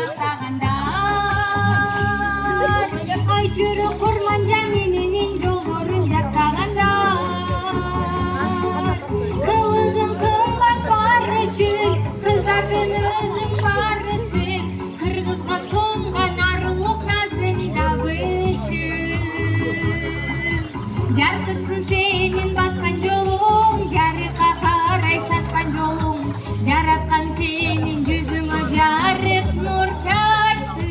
жактагандар ай жүрөк курман жамининин жолдорун жактагандар кылыгың кымбат бар үчүн кыздардын өзүң барысың кыргызга сонган арулук назың табышың жаркытсын сенин баскан жолуң жарыкка карай шашкан жолуң жараткан сенин жүзүңө жарык нур чачсын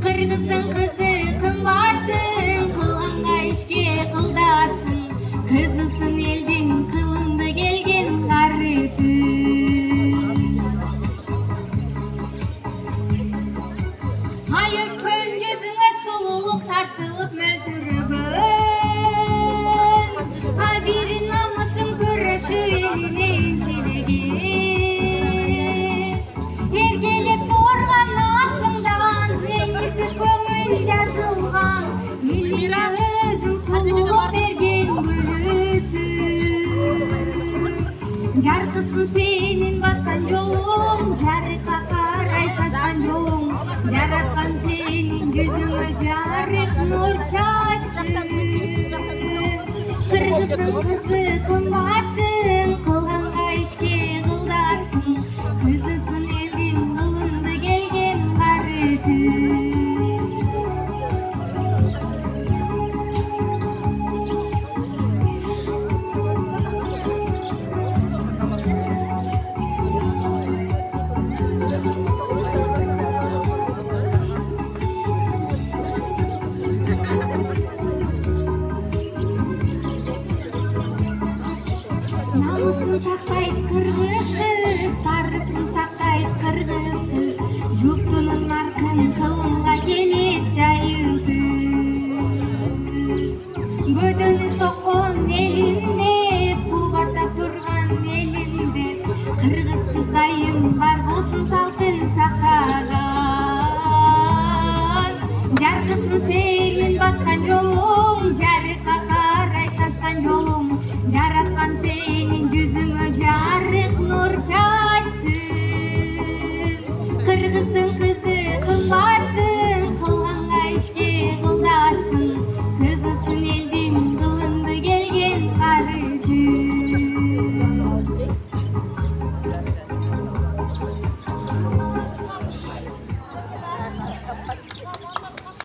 кыргыздын кызы кымбатсың кылганга ишке кылдарсың кызысың элдин кылымды келген карытын ай өпкөн жүзүңө сулуулук тартылып мөлтүрөгөн ай бир намысың күрөшүү элине энчилеген эргелеп турган асыңдан эңиртип көңүл жазылган элиңе өзүң сулуулук берген гүлүсүң жаркысың сенин баскан жолуң жарыкка карай шашкан жолуң жараткан сенин жүзүңө жарык нур чачсын кыргыздын кызы кымбатсың кылганга ишке кылдарсың кызысың элдин кылымды келген карытын намысын сактайт кыргыз кыз тарыхын сактайт кыргыз кыз жуктунун наркын кылымга келет жайылтып бөдөнү соккон элимде кубатта турган элимде кыргыз кыздайым бар болсун салтын сактаган жаркысын сенин баскан жолуң жарыкка карай шашкан жолуң жараткан сенин жүзүңө жарык нур чачсын кыргыздын кызы